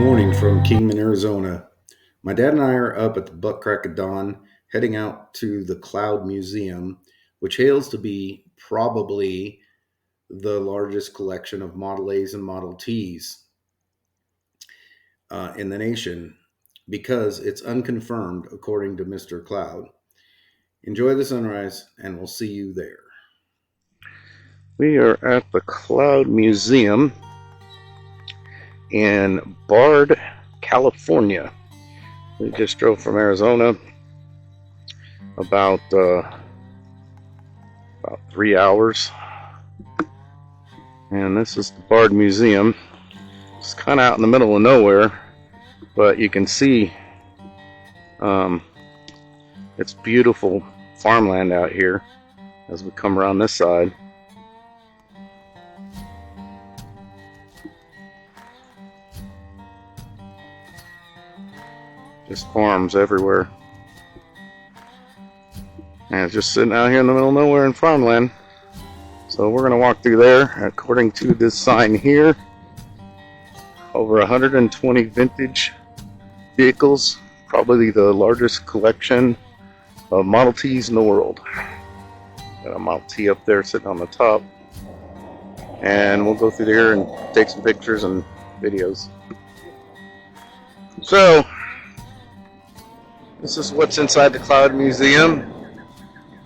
Morning from Kingman, Arizona. My dad and I are up at the butt crack of dawn, heading out to the Cloud Museum, which hails to be probably the largest collection of Model A's and Model T's in the nation because it's unconfirmed, according to Mr. Cloud. Enjoy the sunrise, and we'll see you there. We are at the Cloud Museum in Bard, California. We just drove from Arizona about 3 hours, and this is the Bard Museum. It's kind of out in the middle of nowhere, but you can see it's beautiful farmland out here as we come around this side. Just farms everywhere. And it's just sitting out here in the middle of nowhere in farmland. So we're going to walk through there. According to this sign here, over 120 vintage vehicles, probably the largest collection of Model Ts in the world. Got a Model T up there sitting on the top. And we'll go through there and take some pictures and videos. So, this is what's inside the Cloud Museum.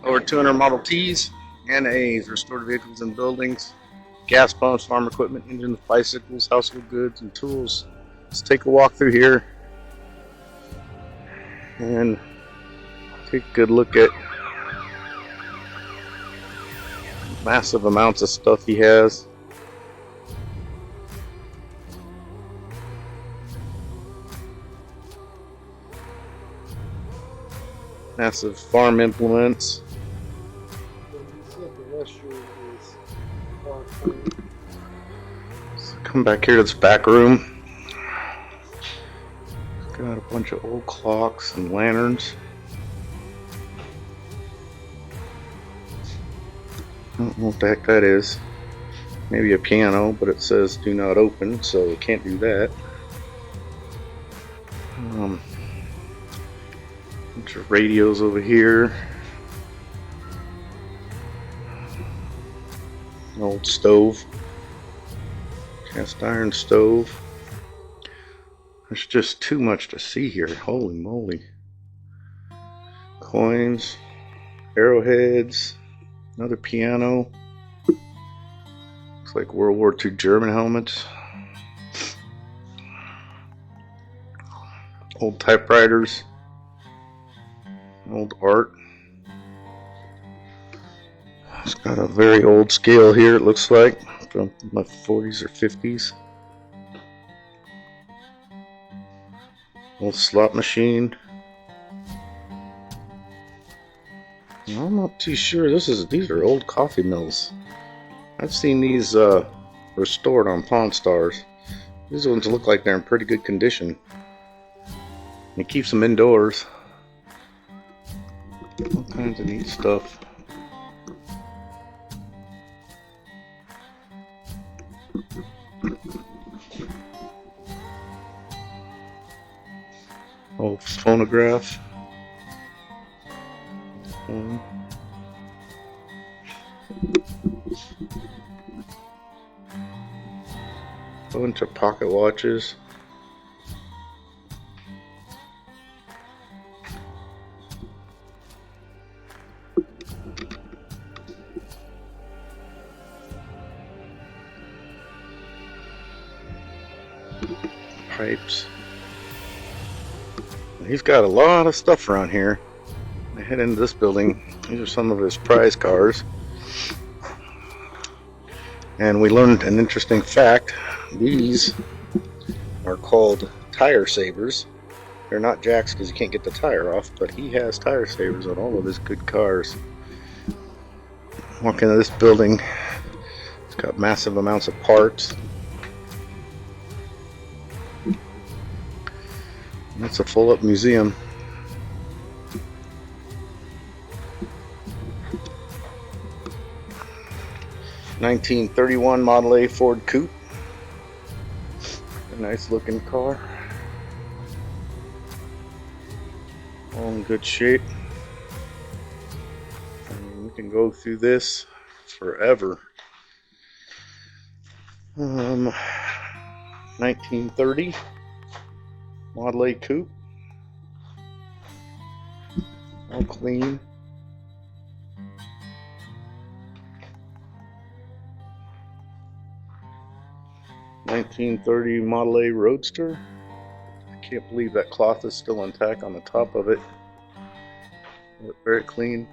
Over 200 Model Ts and A's, restored vehicles and buildings, gas pumps, farm equipment, engines, bicycles, household goods, and tools. Let's take a walk through here and take a good look at massive amounts of stuff he has. Massive farm implements. So come back here to this back room. Got a bunch of old clocks and lanterns. I don't know what the heck that is. Maybe a piano, but it says do not open, so we can't do that. Bunch of radios over here. An old stove. Cast iron stove. There's just too much to see here. Holy moly. Coins. Arrowheads. Another piano. Looks like World War II German helmets. Old typewriters. Old art. It's got a very old scale here, it looks like, from the 40s or 50s. Old slot machine. I'm not too sure. These are old coffee mills. I've seen these restored on Pawn Stars. These ones look like they're in pretty good condition. It keeps them indoors. All kinds of neat stuff. Old phonograph. A bunch of pocket watches. Pipes. He's got a lot of stuff around here. I head into this building. These are some of his prize cars. And we learned an interesting fact. These are called tire savers. They're not jacks because you can't get the tire off, but he has tire savers on all of his good cars. Walk into this building. It's got massive amounts of parts. It's a full-up museum. 1931 Model A Ford Coupe. A nice looking car. All in good shape. And we can go through this forever. 1930 Model A coupe. All clean. 1930 Model A Roadster. I can't believe that cloth is still intact on the top of it. Look very clean.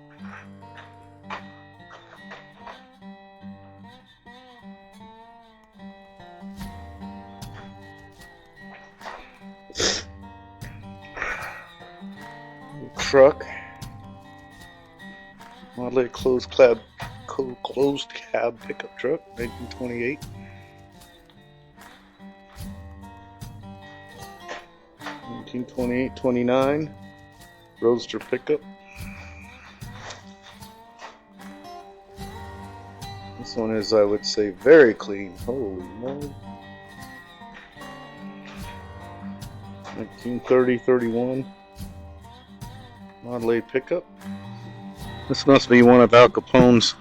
Truck. Model A closed cab pickup truck, 1928. 1928-29 Roadster pickup. This one is, I would say, very clean. Holy moly. 1930-31 Model A pickup. This must be one of Al Capone's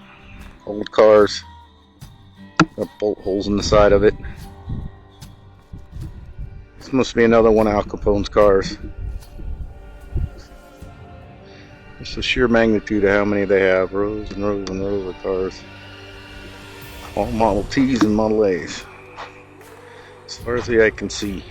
old cars. Got bolt holes in the side of it. This must be another one of Al Capone's cars. Just the sheer magnitude of how many they have. Rows and rows and rows of cars. All Model Ts and Model A's. As far as the eye can see.